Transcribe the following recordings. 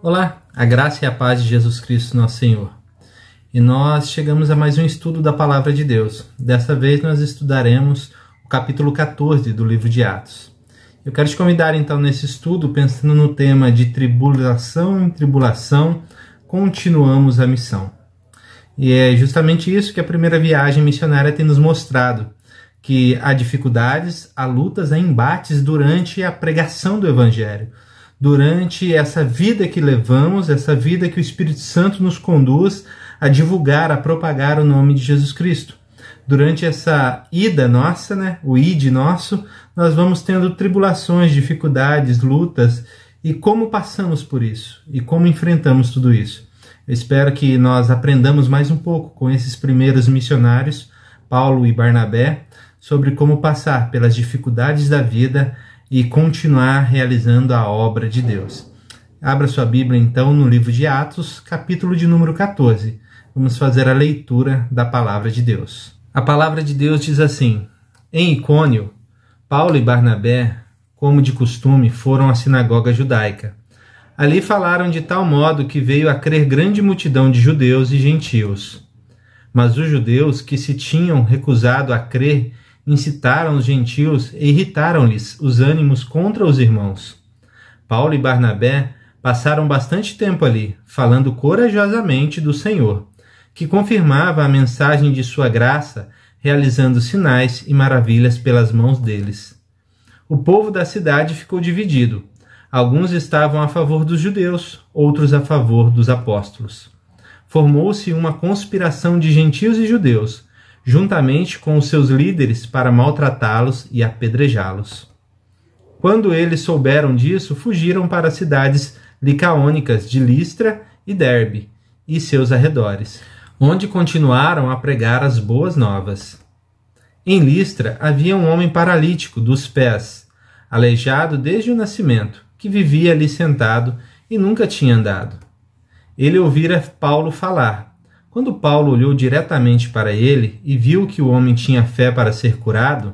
Olá, a graça e a paz de Jesus Cristo, nosso Senhor. E nós chegamos a mais um estudo da Palavra de Deus. Dessa vez nós estudaremos o capítulo 14 do livro de Atos. Eu quero te convidar então nesse estudo, pensando no tema de tribulação em tribulação, continuamos a missão. E é justamente isso que a primeira viagem missionária tem nos mostrado, que há dificuldades, há lutas, há embates durante a pregação do Evangelho. Durante essa vida que levamos, essa vida que o Espírito Santo nos conduz a divulgar, a propagar o nome de Jesus Cristo. Durante essa ida nossa, o id nosso, nós vamos tendo tribulações, dificuldades, lutas, e como passamos por isso, e como enfrentamos tudo isso. Eu espero que nós aprendamos mais um pouco com esses primeiros missionários, Paulo e Barnabé, sobre como passar pelas dificuldades da vida e continuar realizando a obra de Deus. Abra sua Bíblia então no livro de Atos, capítulo de número 14. Vamos fazer a leitura da palavra de Deus. A palavra de Deus diz assim: Em Icônio, Paulo e Barnabé, como de costume, foram à sinagoga judaica. Ali falaram de tal modo que veio a crer grande multidão de judeus e gentios. Mas os judeus que se tinham recusado a crer incitaram os gentios e irritaram-lhes os ânimos contra os irmãos. Paulo e Barnabé passaram bastante tempo ali, falando corajosamente do Senhor, que confirmava a mensagem de sua graça, realizando sinais e maravilhas pelas mãos deles. O povo da cidade ficou dividido. Alguns estavam a favor dos judeus, outros a favor dos apóstolos. Formou-se uma conspiração de gentios e judeus, juntamente com os seus líderes, para maltratá-los e apedrejá-los. Quando eles souberam disso, fugiram para as cidades licaônicas de Listra e Derbe e seus arredores, onde continuaram a pregar as boas novas. Em Listra havia um homem paralítico dos pés, aleijado desde o nascimento, que vivia ali sentado e nunca tinha andado. Ele ouvira Paulo falar. Quando Paulo olhou diretamente para ele e viu que o homem tinha fé para ser curado,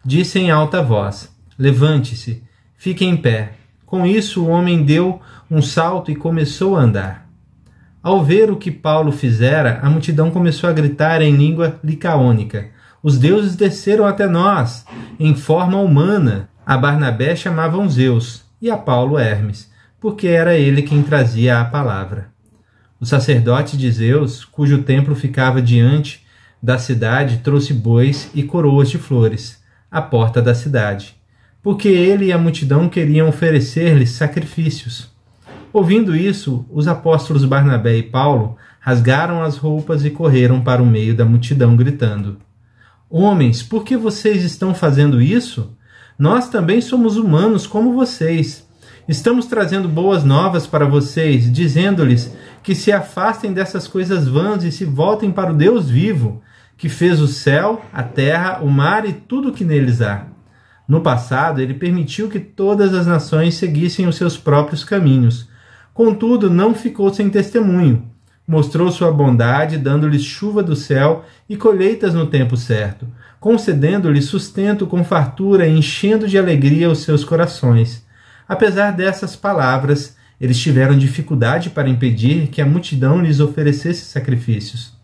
disse em alta voz: Levante-se, fique em pé. Com isso o homem deu um salto e começou a andar. Ao ver o que Paulo fizera, a multidão começou a gritar em língua licaônica: Os deuses desceram até nós, em forma humana. A Barnabé chamavam Zeus e a Paulo Hermes, porque era ele quem trazia a palavra. O sacerdote de Zeus, cujo templo ficava diante da cidade, trouxe bois e coroas de flores à porta da cidade, porque ele e a multidão queriam oferecer-lhes sacrifícios. Ouvindo isso, os apóstolos Barnabé e Paulo rasgaram as roupas e correram para o meio da multidão, gritando: Homens, por que vocês estão fazendo isso? Nós também somos humanos como vocês. Estamos trazendo boas novas para vocês, dizendo-lhes que se afastem dessas coisas vãs e se voltem para o Deus vivo, que fez o céu, a terra, o mar e tudo o que neles há. No passado, ele permitiu que todas as nações seguissem os seus próprios caminhos. Contudo, não ficou sem testemunho. Mostrou sua bondade, dando-lhes chuva do céu e colheitas no tempo certo, concedendo-lhes sustento com fartura e enchendo de alegria os seus corações. Apesar dessas palavras, eles tiveram dificuldade para impedir que a multidão lhes oferecesse sacrifícios.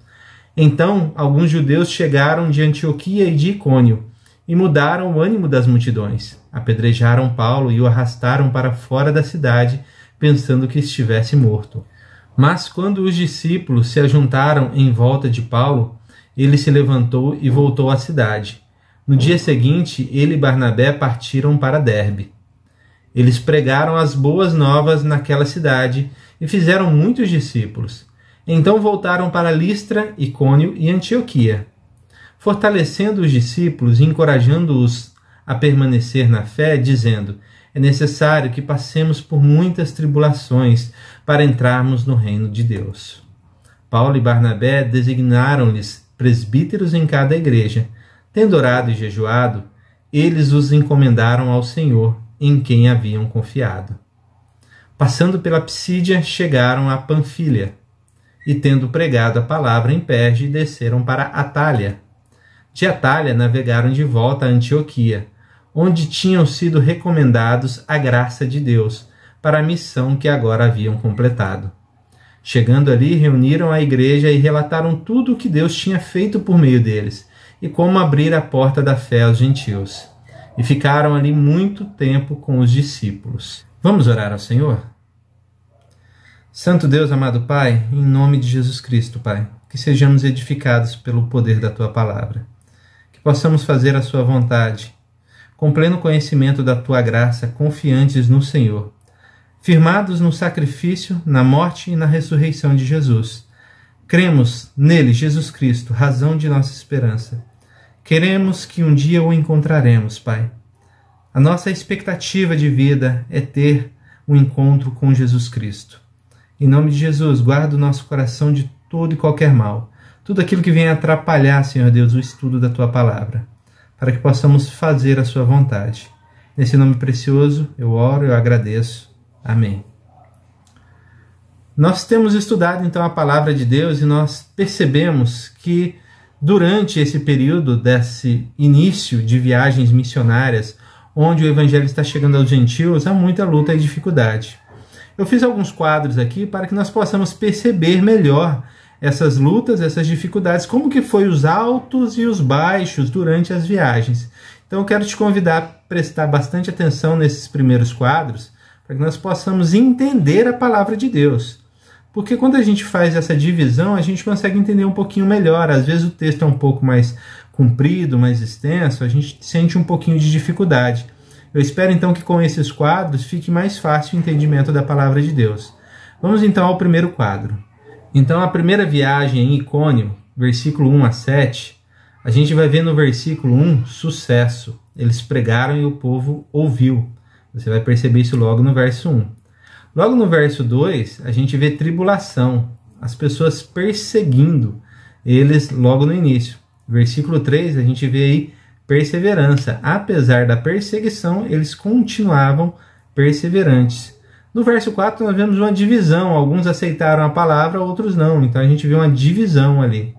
Então, alguns judeus chegaram de Antioquia e de Icônio e mudaram o ânimo das multidões. Apedrejaram Paulo e o arrastaram para fora da cidade, pensando que estivesse morto. Mas quando os discípulos se ajuntaram em volta de Paulo, ele se levantou e voltou à cidade. No dia seguinte, ele e Barnabé partiram para Derbe. Eles pregaram as boas novas naquela cidade e fizeram muitos discípulos. Então voltaram para Listra, Icônio e Antioquia, fortalecendo os discípulos e encorajando-os a permanecer na fé, dizendo: É necessário que passemos por muitas tribulações para entrarmos no reino de Deus. Paulo e Barnabé designaram-lhes presbíteros em cada igreja. Tendo orado e jejuado, eles os encomendaram ao Senhor, em quem haviam confiado. Passando pela Psídia, chegaram a Panfilha, e tendo pregado a palavra em Perge, desceram para Atália. De Atália navegaram de volta a Antioquia, onde tinham sido recomendados à graça de Deus, para a missão que agora haviam completado. Chegando ali, reuniram a igreja e relataram tudo o que Deus tinha feito por meio deles e como abrir a porta da fé aos gentios. E ficaram ali muito tempo com os discípulos. Vamos orar ao Senhor? Santo Deus, amado Pai, em nome de Jesus Cristo, Pai, que sejamos edificados pelo poder da Tua palavra, que possamos fazer a Sua vontade, com pleno conhecimento da Tua graça, confiantes no Senhor, firmados no sacrifício, na morte e na ressurreição de Jesus. Cremos nele, Jesus Cristo, razão de nossa esperança. Queremos que um dia o encontraremos, Pai. A nossa expectativa de vida é ter um encontro com Jesus Cristo. Em nome de Jesus, guarda o nosso coração de todo e qualquer mal, tudo aquilo que venha atrapalhar, Senhor Deus, o estudo da Tua palavra, para que possamos fazer a Sua vontade. Nesse nome precioso, eu oro e eu agradeço. Amém. Nós temos estudado então a palavra de Deus e nós percebemos que durante esse período desse início de viagens missionárias, onde o evangelho está chegando aos gentios, há muita luta e dificuldade. Eu fiz alguns quadros aqui para que nós possamos perceber melhor essas lutas, essas dificuldades, como que foi os altos e os baixos durante as viagens. Então eu quero te convidar a prestar bastante atenção nesses primeiros quadros, para que nós possamos entender a palavra de Deus. Porque quando a gente faz essa divisão, a gente consegue entender um pouquinho melhor. Às vezes o texto é um pouco mais comprido, mais extenso, a gente sente um pouquinho de dificuldade. Eu espero então que com esses quadros fique mais fácil o entendimento da palavra de Deus. Vamos então ao primeiro quadro. Então a primeira viagem em Icônio, versículo 1 a 7, a gente vai ver no versículo 1, sucesso. Eles pregaram e o povo ouviu. Você vai perceber isso logo no verso 1. Logo no verso 2, a gente vê tribulação, as pessoas perseguindo eles logo no início. Versículo 3, a gente vê aí perseverança. Apesar da perseguição, eles continuavam perseverantes. No verso 4, nós vemos uma divisão. Alguns aceitaram a palavra, outros não. Então a gente vê uma divisão ali.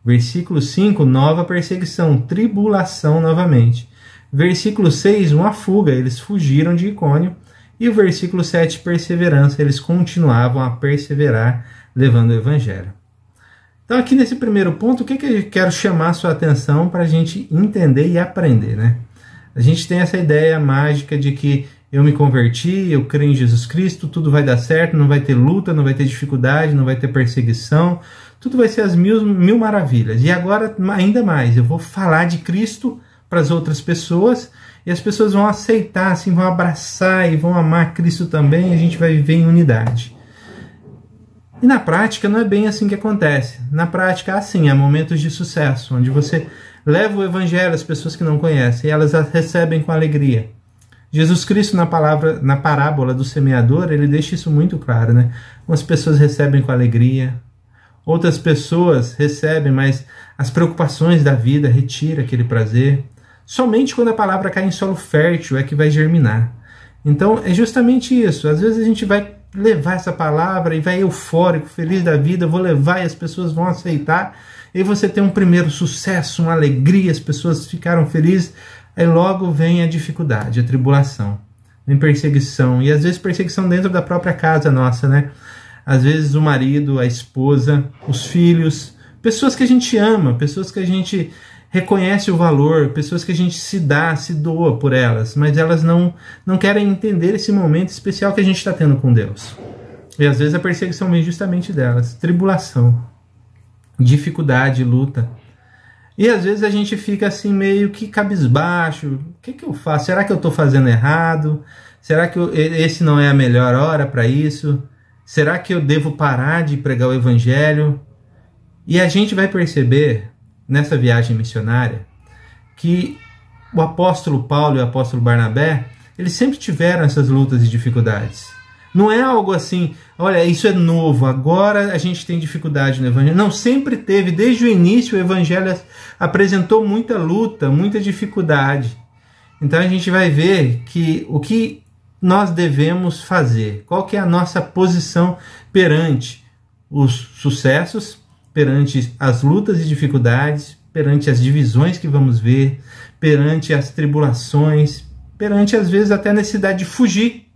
Versículo 5, nova perseguição, tribulação novamente. Versículo 6, uma fuga. Eles fugiram de Icônio. E o versículo 7, perseverança. Eles continuavam a perseverar, levando o evangelho. Então aqui nesse primeiro ponto, o que eu quero chamar a sua atenção para a gente entender e aprender, né? A gente tem essa ideia mágica de que eu me converti, eu creio em Jesus Cristo, tudo vai dar certo, não vai ter luta, não vai ter dificuldade, não vai ter perseguição, tudo vai ser as mil maravilhas. E agora, ainda mais, eu vou falar de Cristo para as outras pessoas e as pessoas vão aceitar, assim, vão abraçar e vão amar Cristo também e a gente vai viver em unidade. E na prática não é bem assim que acontece. Na prática, assim, há momentos de sucesso, onde você leva o evangelho às pessoas que não conhecem e elas recebem com alegria. Jesus Cristo, na parábola do semeador, ele deixa isso muito claro, né? Umas pessoas recebem com alegria, outras pessoas recebem, mas as preocupações da vida retiram aquele prazer. Somente quando a palavra cai em solo fértil é que vai germinar. Então, é justamente isso. Às vezes a gente vai levar essa palavra e vai eufórico, feliz da vida, eu vou levar e as pessoas vão aceitar. E você tem um primeiro sucesso, uma alegria, as pessoas ficaram felizes. Aí logo vem a dificuldade, a tribulação, vem perseguição. E às vezes perseguição dentro da própria casa nossa, né? Às vezes o marido, a esposa, os filhos, pessoas que a gente ama, pessoas que a gente reconhece o valor, pessoas que a gente se dá, se doa por elas, mas elas não querem entender esse momento especial que a gente está tendo com Deus. E às vezes a perseguição vem justamente delas, tribulação, dificuldade, luta. E às vezes a gente fica assim meio que cabisbaixo, o que eu faço? Será que eu estou fazendo errado? Será que esse não é a melhor hora para isso? Será que eu devo parar de pregar o evangelho? E a gente vai perceber nessa viagem missionária que o apóstolo Paulo e o apóstolo Barnabé, eles sempre tiveram essas lutas e dificuldades. Não é algo assim, olha, isso é novo, agora a gente tem dificuldade no evangelho. Não, sempre teve, desde o início o evangelho apresentou muita luta, muita dificuldade. Então a gente vai ver que o que nós devemos fazer, qual que é a nossa posição perante os sucessos, perante as lutas e dificuldades, perante as divisões que vamos ver, perante as tribulações, perante às vezes até a necessidade de fugir,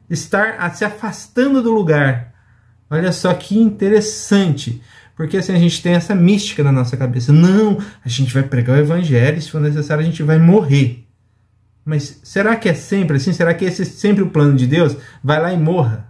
estar se afastando do lugar. Olha só que interessante, porque assim a gente tem essa mística na nossa cabeça. Não, a gente vai pregar o evangelho, se for necessário a gente vai morrer. Mas será que é sempre assim? Será que esse é sempre o plano de Deus? Vai lá e morra?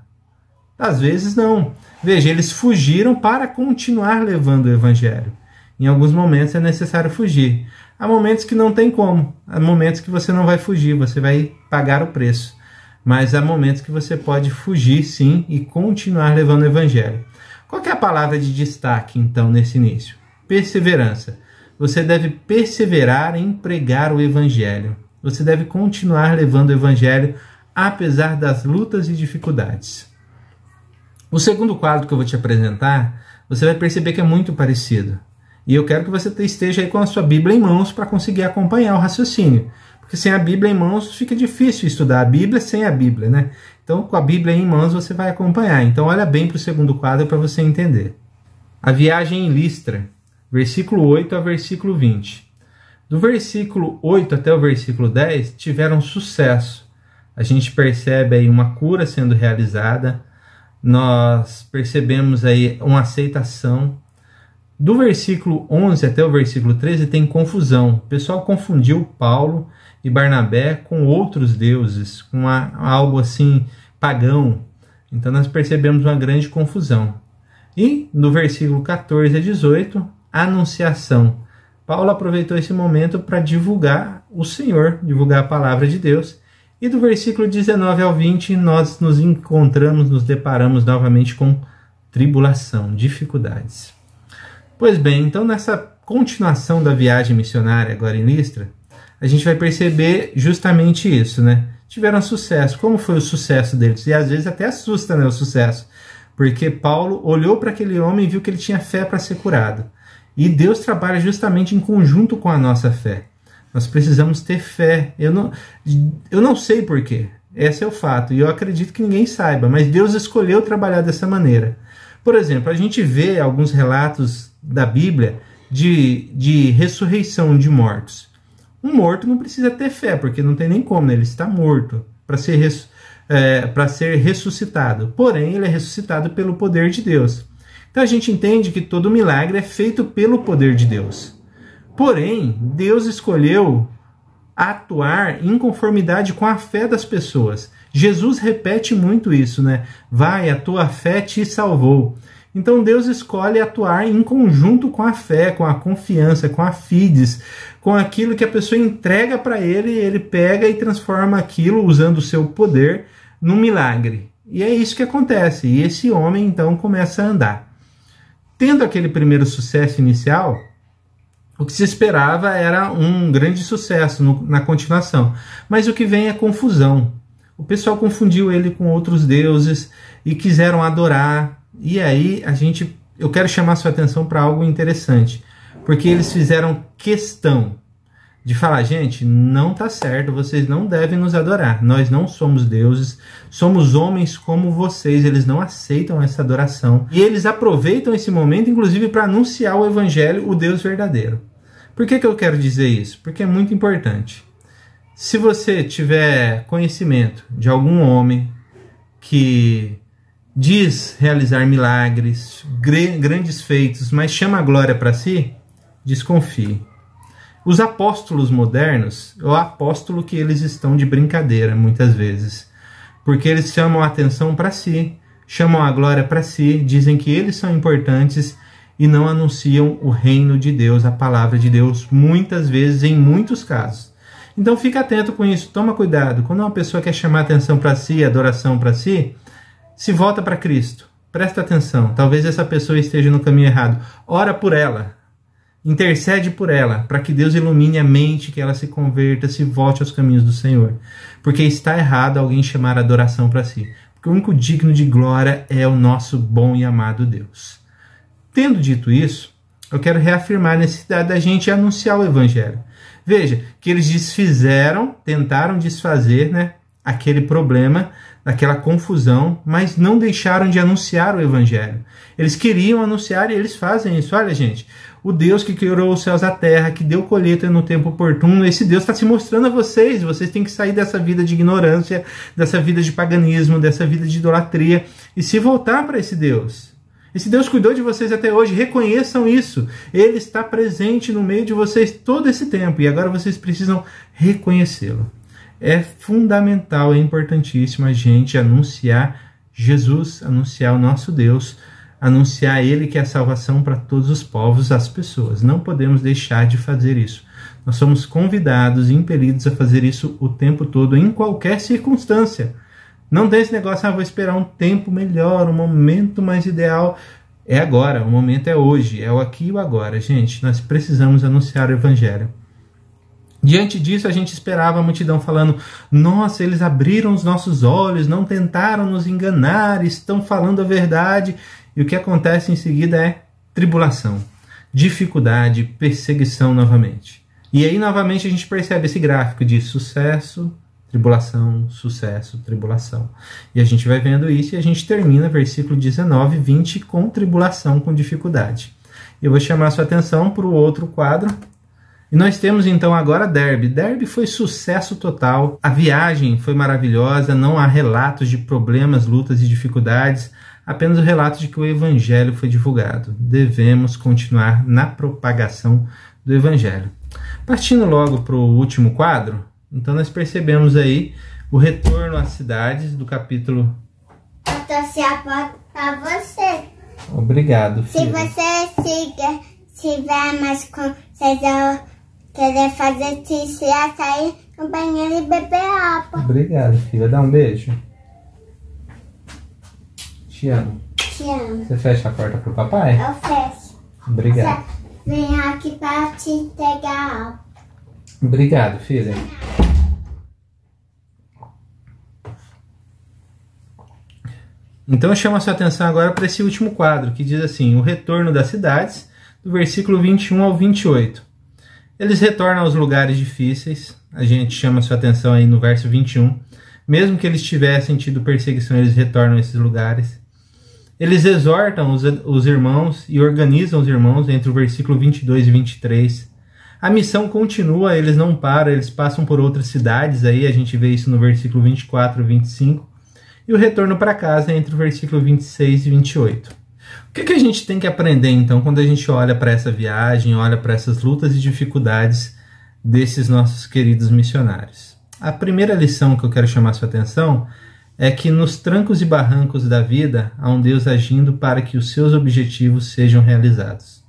Às vezes não. Veja, eles fugiram para continuar levando o evangelho. Em alguns momentos é necessário fugir. Há momentos que não tem como. Há momentos que você não vai fugir, você vai pagar o preço. Mas há momentos que você pode fugir, sim, e continuar levando o evangelho. Qual que é a palavra de destaque, então, nesse início? Perseverança. Você deve perseverar em pregar o evangelho. Você deve continuar levando o evangelho, apesar das lutas e dificuldades. O segundo quadro que eu vou te apresentar, você vai perceber que é muito parecido. E eu quero que você esteja aí com a sua Bíblia em mãos para conseguir acompanhar o raciocínio. Porque sem a Bíblia em mãos fica difícil estudar a Bíblia sem a Bíblia, né? Então, com a Bíblia em mãos você vai acompanhar. Então, olha bem para o segundo quadro para você entender. A viagem em Listra, versículo 8 a versículo 20. Do versículo 8 até o versículo 10, tiveram sucesso. A gente percebe aí uma cura sendo realizada, nós percebemos aí uma aceitação. Do versículo 11 até o versículo 13 tem confusão. O pessoal confundiu Paulo e Barnabé com outros deuses, com algo assim pagão. Então nós percebemos uma grande confusão. E no versículo 14 a 18, anunciação. Paulo aproveitou esse momento para divulgar o Senhor, divulgar a palavra de Deus. E do versículo 19 ao 20, nós nos encontramos, nos deparamos novamente com tribulação, dificuldades. Pois bem, então nessa continuação da viagem missionária agora em Listra, a gente vai perceber justamente isso, né? Tiveram sucesso. Como foi o sucesso deles? E às vezes até assusta, né, o sucesso. Porque Paulo olhou para aquele homem e viu que ele tinha fé para ser curado. E Deus trabalha justamente em conjunto com a nossa fé. Nós precisamos ter fé. Eu não sei porquê. Esse é o fato. E eu acredito que ninguém saiba. Mas Deus escolheu trabalhar dessa maneira. Por exemplo, a gente vê alguns relatos da Bíblia de ressurreição de mortos. Um morto não precisa ter fé, porque não tem nem como, né? Ele está morto para ser ressuscitado. Porém, ele é ressuscitado pelo poder de Deus. Então a gente entende que todo milagre é feito pelo poder de Deus. Porém, Deus escolheu atuar em conformidade com a fé das pessoas. Jesus repete muito isso, né? Vai, a tua fé te salvou. Então Deus escolhe atuar em conjunto com a fé, com a confiança, com a fides, com aquilo que a pessoa entrega para ele, ele pega e transforma aquilo, usando o seu poder, num milagre. E é isso que acontece. E esse homem então começa a andar. Tendo aquele primeiro sucesso inicial, o que se esperava era um grande sucesso na continuação. Mas o que vem é confusão. O pessoal confundiu ele com outros deuses e quiseram adorar. E aí eu quero chamar sua atenção para algo interessante. Porque eles fizeram questão de falar, gente, não está certo, vocês não devem nos adorar. Nós não somos deuses, somos homens como vocês. Eles não aceitam essa adoração. E eles aproveitam esse momento, inclusive, para anunciar o evangelho, o Deus verdadeiro. Por que eu quero dizer isso? Porque é muito importante. Se você tiver conhecimento de algum homem que diz realizar milagres, grandes feitos, mas chama a glória para si, desconfie. Os apóstolos modernos, é o apóstolo que eles estão de brincadeira muitas vezes, porque eles chamam a atenção para si, chamam a glória para si, dizem que eles são importantes e não anunciam o reino de Deus, a palavra de Deus, muitas vezes, em muitos casos. Então fica atento com isso, toma cuidado. Quando uma pessoa quer chamar atenção para si, adoração para si, se volta para Cristo, presta atenção. Talvez essa pessoa esteja no caminho errado. Ora por ela, intercede por ela, para que Deus ilumine a mente, que ela se converta, se volte aos caminhos do Senhor. Porque está errado alguém chamar adoração para si. Porque o único digno de glória é o nosso bom e amado Deus. Tendo dito isso, eu quero reafirmar a necessidade da gente anunciar o evangelho. Veja, que eles tentaram desfazer, né, aquele problema naquela confusão, mas não deixaram de anunciar o evangelho. Eles queriam anunciar e eles fazem isso. Olha, gente, o Deus que criou os céus e a terra, que deu colheita no tempo oportuno, esse Deus está se mostrando a vocês. Vocês têm que sair dessa vida de ignorância, dessa vida de paganismo, dessa vida de idolatria e se voltar para esse Deus. Esse Deus cuidou de vocês até hoje, reconheçam isso. Ele está presente no meio de vocês todo esse tempo e agora vocês precisam reconhecê-lo. É fundamental, é importantíssimo a gente anunciar Jesus, anunciar o nosso Deus, anunciar Ele que é a salvação para todos os povos, as pessoas. Não podemos deixar de fazer isso. Nós somos convidados e impelidos a fazer isso o tempo todo, em qualquer circunstância. Não tem esse negócio, vou esperar um tempo melhor, um momento mais ideal. É agora, o momento é hoje, é o aqui e o agora. Gente, nós precisamos anunciar o Evangelho. Diante disso, a gente esperava a multidão falando, nossa, eles abriram os nossos olhos, não tentaram nos enganar, estão falando a verdade. E o que acontece em seguida é tribulação, dificuldade, perseguição novamente. E aí, novamente, a gente percebe esse gráfico de sucesso, tribulação, sucesso, tribulação. E a gente vai vendo isso e a gente termina versículo 19, 20 com tribulação, com dificuldade. Eu vou chamar a sua atenção para o outro quadro. E nós temos então agora Derbe. Derbe foi sucesso total, a viagem foi maravilhosa, não há relatos de problemas, lutas e dificuldades, apenas o relato de que o Evangelho foi divulgado. Devemos continuar na propagação do Evangelho. Partindo logo para o último quadro, então nós percebemos aí o retorno às cidades do capítulo... Eu trouxe a porta para você. Obrigado, filho. Se você tiver mais com... querer fazer xixi, sair no banheiro e beber água. Obrigado, filha. Dá um beijo. Te amo. Te amo. Você fecha a porta pro papai? Eu fecho. Obrigado. Você vem aqui para te entregar água. Obrigado, filha. Então eu chamo a sua atenção agora para esse último quadro, que diz assim, o retorno das cidades, do versículo 21 ao 28. Eles retornam aos lugares difíceis, a gente chama a sua atenção aí no verso 21. Mesmo que eles tivessem tido perseguição, eles retornam a esses lugares. Eles exortam os irmãos e organizam os irmãos entre o versículo 22 e 23. A missão continua, eles não param, eles passam por outras cidades, aí a gente vê isso no versículo 24 e 25. E o retorno para casa é entre o versículo 26 e 28. O que a gente tem que aprender, então, quando a gente olha para essa viagem, olha para essas lutas e dificuldades desses nossos queridos missionários? A primeira lição que eu quero chamar a sua atenção é que nos trancos e barrancos da vida há um Deus agindo para que os seus objetivos sejam realizados.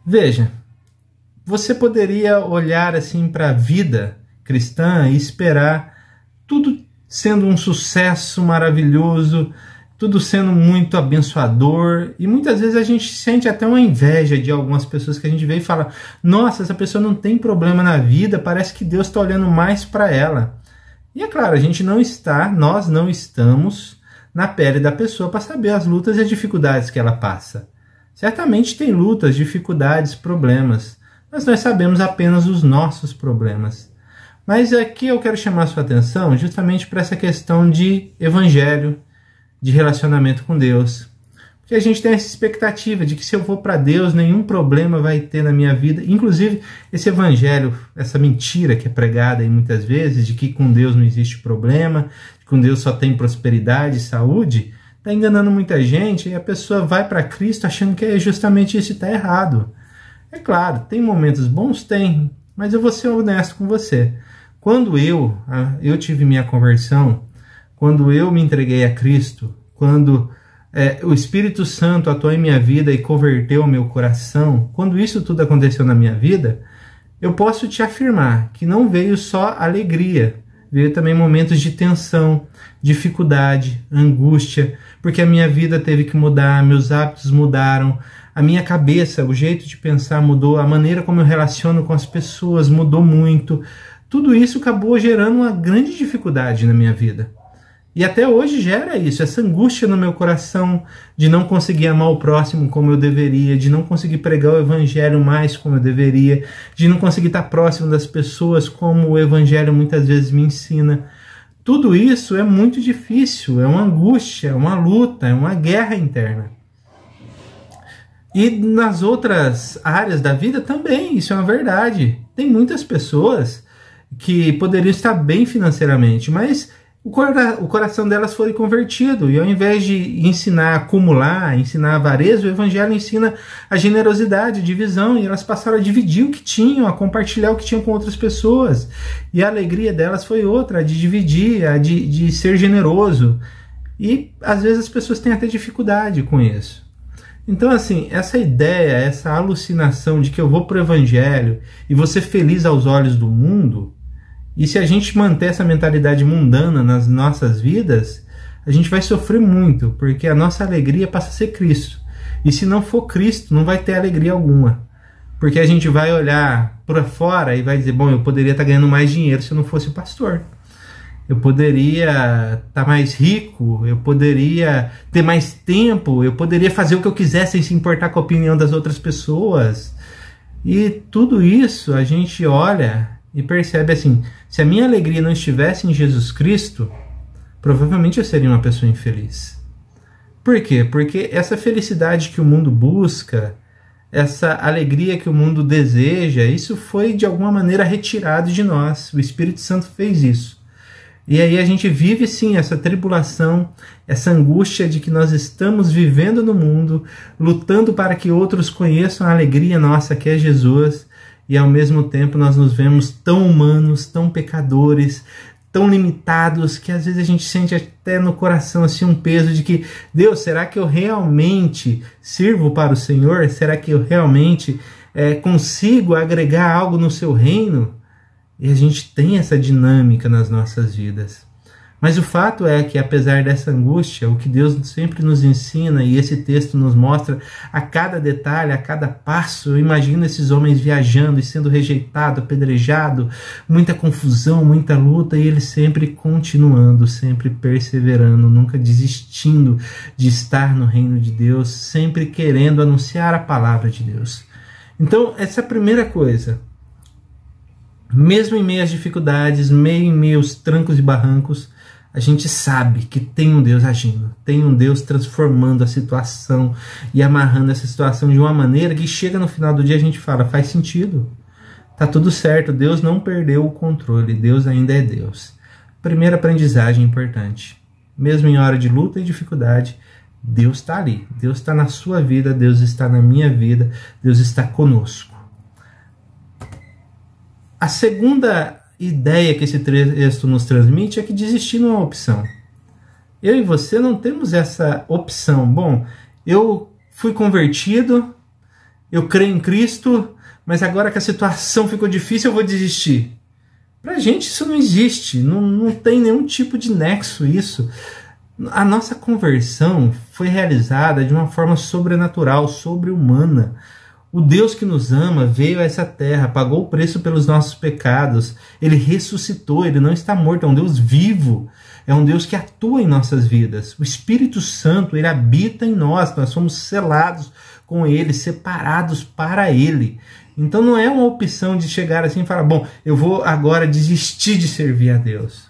Veja, você poderia olhar assim para a vida cristã e esperar tudo sendo um sucesso maravilhoso, tudo sendo muito abençoador, e muitas vezes a gente sente até uma inveja de algumas pessoas que a gente vê e fala, nossa, essa pessoa não tem problema na vida, parece que Deus está olhando mais para ela. E é claro, nós não estamos na pele da pessoa para saber as lutas e as dificuldades que ela passa. Certamente tem lutas, dificuldades, problemas, mas nós sabemos apenas os nossos problemas. Mas aqui eu quero chamar a sua atenção justamente para essa questão de evangelho, de relacionamento com Deus. Porque a gente tem essa expectativa de que se eu for para Deus, nenhum problema vai ter na minha vida. Inclusive, esse evangelho, essa mentira que é pregada aí muitas vezes, de que com Deus não existe problema, que com Deus só tem prosperidade e saúde, está enganando muita gente e a pessoa vai para Cristo achando que é justamente isso e está errado. É claro, tem momentos bons? Tem, mas eu vou ser honesto com você. Quando eu tive minha conversão, quando eu me entreguei a Cristo, quando o Espírito Santo atuou em minha vida e converteu o meu coração, quando isso tudo aconteceu na minha vida, eu posso te afirmar que não veio só alegria, veio também momentos de tensão, dificuldade, angústia, porque a minha vida teve que mudar, meus hábitos mudaram, a minha cabeça, o jeito de pensar mudou, a maneira como eu relaciono com as pessoas mudou muito. Tudo isso acabou gerando uma grande dificuldade na minha vida. E até hoje gera isso, essa angústia no meu coração de não conseguir amar o próximo como eu deveria, de não conseguir pregar o evangelho mais como eu deveria, de não conseguir estar próximo das pessoas como o evangelho muitas vezes me ensina. tudo isso é muito difícil, é uma angústia, é uma luta, é uma guerra interna. E nas outras áreas da vida também, isso é uma verdade. Tem muitas pessoas que poderiam estar bem financeiramente, mas o coração delas foi convertido, e ao invés de ensinar a acumular, ensinar a avareza, o evangelho ensina a generosidade, a divisão, e elas passaram a dividir o que tinham, a compartilhar o que tinham com outras pessoas, e a alegria delas foi outra, a de dividir, a de ser generoso, e às vezes as pessoas têm até dificuldade com isso. Então, assim, essa ideia, essa alucinação de que eu vou para o evangelho e vou ser feliz aos olhos do mundo, e se a gente manter essa mentalidade mundana nas nossas vidas, a gente vai sofrer muito, porque a nossa alegria passa a ser Cristo. E se não for Cristo, não vai ter alegria alguma. Porque a gente vai olhar para fora e vai dizer, bom, eu poderia estar ganhando mais dinheiro se eu não fosse pastor. Eu poderia estar mais rico, eu poderia ter mais tempo, eu poderia fazer o que eu quisesse sem se importar com a opinião das outras pessoas. E tudo isso a gente olha e percebe assim, se a minha alegria não estivesse em Jesus Cristo, provavelmente eu seria uma pessoa infeliz. Por quê? Porque essa felicidade que o mundo busca, essa alegria que o mundo deseja, isso foi de alguma maneira retirado de nós. O Espírito Santo fez isso. E aí a gente vive sim essa tribulação, essa angústia de que nós estamos vivendo no mundo, lutando para que outros conheçam a alegria nossa que é Jesus, e ao mesmo tempo nós nos vemos tão humanos, tão pecadores, tão limitados, que às vezes a gente sente até no coração assim um peso de que, Deus, será que eu realmente sirvo para o Senhor? Será que eu realmente consigo agregar algo no seu reino? E a gente tem essa dinâmica nas nossas vidas. Mas o fato é que, apesar dessa angústia, o que Deus sempre nos ensina, e esse texto nos mostra a cada detalhe, a cada passo, eu imagino esses homens viajando e sendo rejeitado, apedrejado, muita confusão, muita luta, e eles sempre continuando, sempre perseverando, nunca desistindo de estar no reino de Deus, sempre querendo anunciar a palavra de Deus. Então, essa é a primeira coisa. Mesmo em meio às dificuldades, em meio aos trancos e barrancos, a gente sabe que tem um Deus agindo, tem um Deus transformando a situação e amarrando essa situação de uma maneira que chega no final do dia a gente fala, faz sentido, tá tudo certo, Deus não perdeu o controle, Deus ainda é Deus. Primeira aprendizagem importante, mesmo em hora de luta e dificuldade, Deus está ali, Deus está na sua vida, Deus está na minha vida, Deus está conosco. A segunda ideia que esse texto nos transmite é que desistir não é uma opção. Eu e você não temos essa opção. Bom, eu fui convertido, eu creio em Cristo, mas agora que a situação ficou difícil eu vou desistir. Pra gente isso não existe, não tem nenhum tipo de nexo isso. A nossa conversão foi realizada de uma forma sobrenatural, sobre-humana. O Deus que nos ama veio a essa terra, pagou o preço pelos nossos pecados, Ele ressuscitou, Ele não está morto, é um Deus vivo, é um Deus que atua em nossas vidas. O Espírito Santo, Ele habita em nós somos selados com Ele, separados para Ele. Então não é uma opção de chegar assim e falar, bom, eu vou agora desistir de servir a Deus.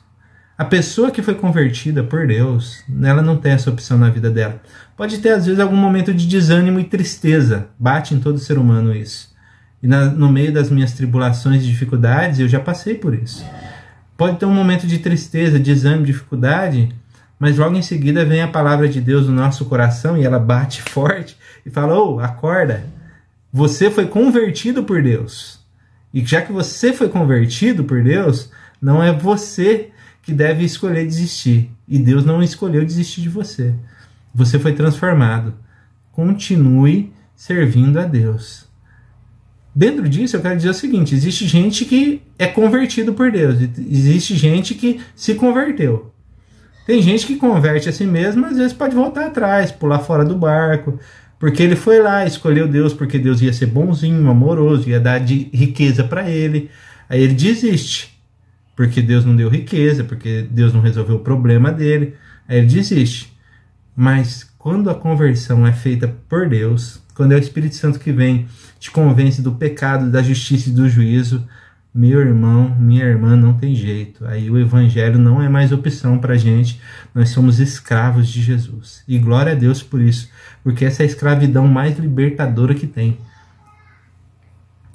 A pessoa que foi convertida por Deus, ela não tem essa opção na vida dela. Pode ter, às vezes, algum momento de desânimo e tristeza. Bate em todo ser humano isso. E no meio das minhas tribulações e dificuldades, eu já passei por isso. Pode ter um momento de tristeza, desânimo, dificuldade, mas logo em seguida vem a palavra de Deus no nosso coração e ela bate forte e fala, acorda, você foi convertido por Deus. E já que você foi convertido por Deus, não é você que deve escolher desistir. E Deus não escolheu desistir de você. Você foi transformado. Continue servindo a Deus. Dentro disso, eu quero dizer o seguinte, existe gente que é convertido por Deus. Existe gente que se converteu. Tem gente que converte a si mesmo, às vezes pode voltar atrás, pular fora do barco, porque ele foi lá, escolheu Deus, porque Deus ia ser bonzinho, amoroso, ia dar de riqueza para ele. Aí ele desiste. Porque Deus não deu riqueza, porque Deus não resolveu o problema dele, aí ele desiste. Mas quando a conversão é feita por Deus, quando é o Espírito Santo que vem, te convence do pecado, da justiça e do juízo, meu irmão, minha irmã, não tem jeito. Aí o evangelho não é mais opção para a gente. Nós somos escravos de Jesus. E glória a Deus por isso, porque essa é a escravidão mais libertadora que tem.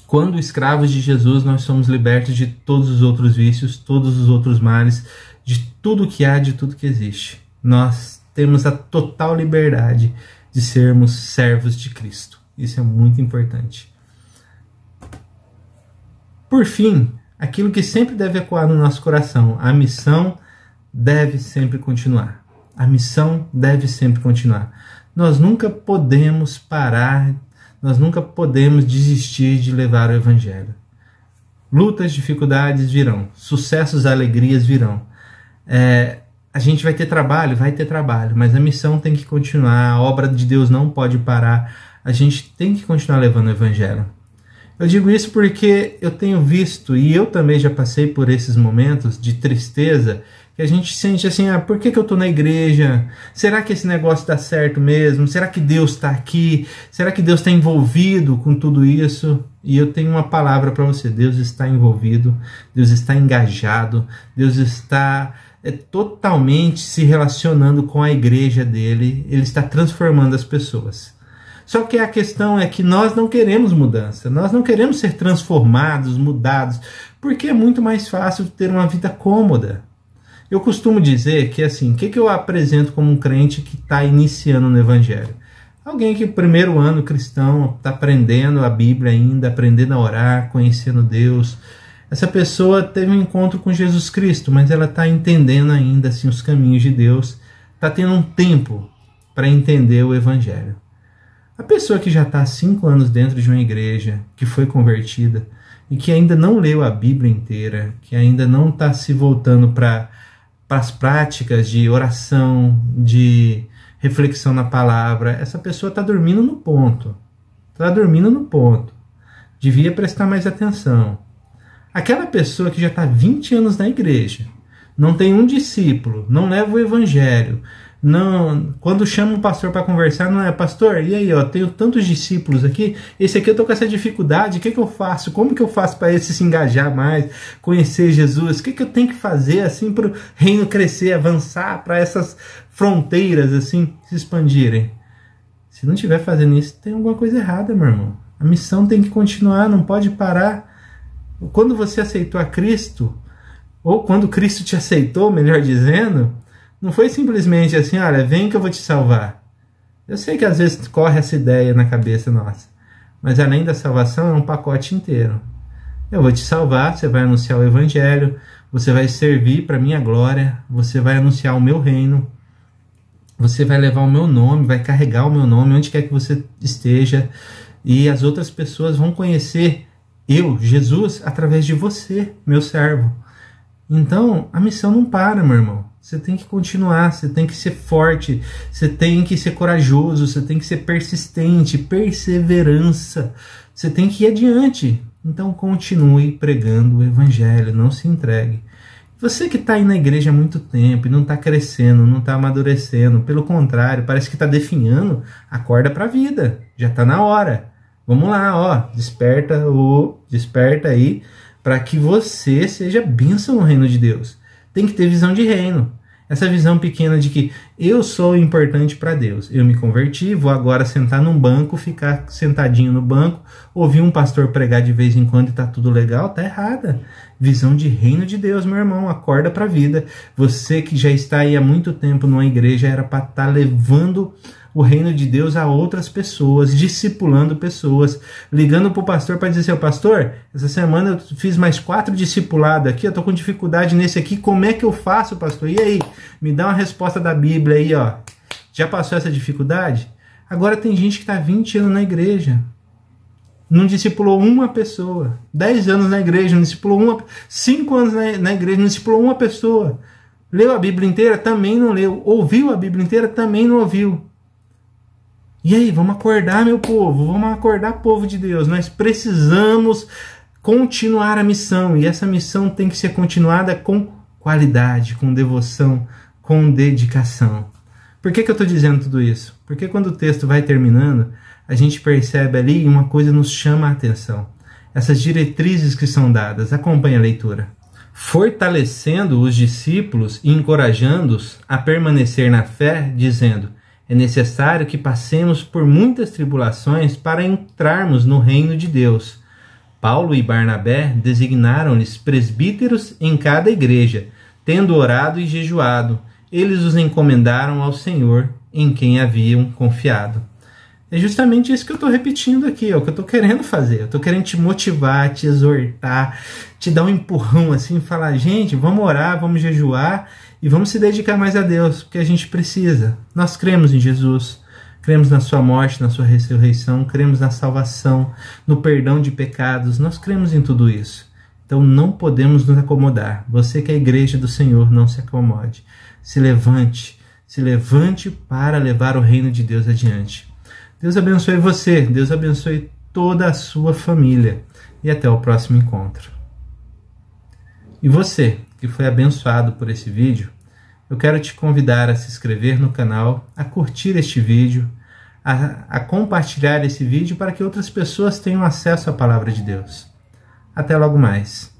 Quando escravos de Jesus, nós somos libertos de todos os outros vícios, todos os outros males, de tudo que há, de tudo que existe. Nós temos a total liberdade de sermos servos de Cristo. Isso é muito importante. Por fim, aquilo que sempre deve ecoar no nosso coração, a missão deve sempre continuar. A missão deve sempre continuar. Nós nunca podemos parar, nós nunca podemos desistir de levar o evangelho. Lutas, dificuldades virão, sucessos, alegrias virão. A gente vai ter trabalho, mas a missão tem que continuar, a obra de Deus não pode parar, a gente tem que continuar levando o evangelho. Eu digo isso porque eu tenho visto, e eu também já passei por esses momentos de tristeza, que a gente sente assim, por que eu estou na igreja? Será que esse negócio dá certo mesmo? Será que Deus está aqui? Será que Deus está envolvido com tudo isso? E eu tenho uma palavra para você, Deus está envolvido, Deus está engajado, Deus está totalmente se relacionando com a igreja dele, ele está transformando as pessoas. Só que a questão é que nós não queremos mudança, nós não queremos ser transformados, mudados, porque é muito mais fácil ter uma vida cômoda. Eu costumo dizer que assim, o que eu apresento como um crente que está iniciando no evangelho? Alguém que primeiro ano cristão, está aprendendo a Bíblia ainda, aprendendo a orar, conhecendo Deus. Essa pessoa teve um encontro com Jesus Cristo, mas ela está entendendo ainda assim, os caminhos de Deus, está tendo um tempo para entender o evangelho. A pessoa que já está há 5 anos dentro de uma igreja, que foi convertida e que ainda não leu a Bíblia inteira, que ainda não está se voltando para as práticas de oração, de reflexão na palavra, essa pessoa está dormindo no ponto. Está dormindo no ponto. Devia prestar mais atenção. Aquela pessoa que já está 20 anos na igreja, não tem um discípulo, não leva o evangelho, não, quando chama o pastor para conversar, não é, pastor, e aí, tenho tantos discípulos aqui, esse aqui eu estou com essa dificuldade, o que eu faço? Como que eu faço para esse se engajar mais, conhecer Jesus? O que eu tenho que fazer assim para o reino crescer, avançar, para essas fronteiras assim se expandirem? Se não estiver fazendo isso, tem alguma coisa errada, meu irmão. A missão tem que continuar, não pode parar. Quando você aceitou a Cristo, ou quando Cristo te aceitou, melhor dizendo, não foi simplesmente assim, olha, vem que eu vou te salvar. Eu sei que às vezes corre essa ideia na cabeça nossa, mas além da salvação é um pacote inteiro. Eu vou te salvar, você vai anunciar o evangelho, você vai servir para minha glória, você vai anunciar o meu reino, você vai levar o meu nome, vai carregar o meu nome onde quer que você esteja, e as outras pessoas vão conhecer eu, Jesus, através de você, meu servo. Então, a missão não para, meu irmão. Você tem que continuar, você tem que ser forte, você tem que ser corajoso, você tem que ser persistente, perseverança. Você tem que ir adiante. Então, continue pregando o evangelho, não se entregue. Você que está aí na igreja há muito tempo e não está crescendo, não está amadurecendo, pelo contrário, parece que está definhando, acorda para a vida, já está na hora. Vamos lá, desperta aí, para que você seja bênção no reino de Deus. Tem que ter visão de reino. Essa visão pequena de que eu sou importante para Deus. Eu me converti, vou agora sentar num banco, ficar sentadinho no banco, ouvir um pastor pregar de vez em quando e tá tudo legal, tá errada. Visão de reino de Deus, meu irmão, acorda para a vida. Você que já está aí há muito tempo numa igreja, era para estar levando o reino de Deus a outras pessoas, discipulando pessoas, ligando para o pastor para dizer assim, pastor, essa semana eu fiz mais 4 discipulados aqui, eu estou com dificuldade nesse aqui, como é que eu faço, pastor? E aí? Me dá uma resposta da Bíblia aí, ó. Já passou essa dificuldade? Agora tem gente que está 20 anos na igreja, não discipulou uma pessoa, 10 anos na igreja, não discipulou uma, 5 anos na igreja, não discipulou uma pessoa, leu a Bíblia inteira? Também não leu, ouviu a Bíblia inteira? Também não ouviu. E aí, vamos acordar, meu povo, vamos acordar, povo de Deus. Nós precisamos continuar a missão, e essa missão tem que ser continuada com qualidade, com devoção, com dedicação. Por que eu estou dizendo tudo isso? Porque quando o texto vai terminando, a gente percebe ali e uma coisa nos chama a atenção. essas diretrizes que são dadas. Acompanhe a leitura. Fortalecendo os discípulos e encorajando-os a permanecer na fé, dizendo: é necessário que passemos por muitas tribulações para entrarmos no reino de Deus. Paulo e Barnabé designaram-lhes presbíteros em cada igreja, tendo orado e jejuado. Eles os encomendaram ao Senhor, em quem haviam confiado. É justamente isso que eu estou repetindo aqui, é o que eu estou querendo fazer. Eu estou querendo te motivar, te exortar, te dar um empurrão assim, falar: gente, vamos orar, vamos jejuar e vamos se dedicar mais a Deus, porque a gente precisa. Nós cremos em Jesus, cremos na sua morte, na sua ressurreição, cremos na salvação, no perdão de pecados, nós cremos em tudo isso. Então não podemos nos acomodar. Você que é a igreja do Senhor, não se acomode. Se levante para levar o reino de Deus adiante. Deus abençoe você, Deus abençoe toda a sua família e até o próximo encontro. E você que foi abençoado por esse vídeo, eu quero te convidar a se inscrever no canal, a curtir este vídeo, a compartilhar esse vídeo para que outras pessoas tenham acesso à palavra de Deus. Até logo mais.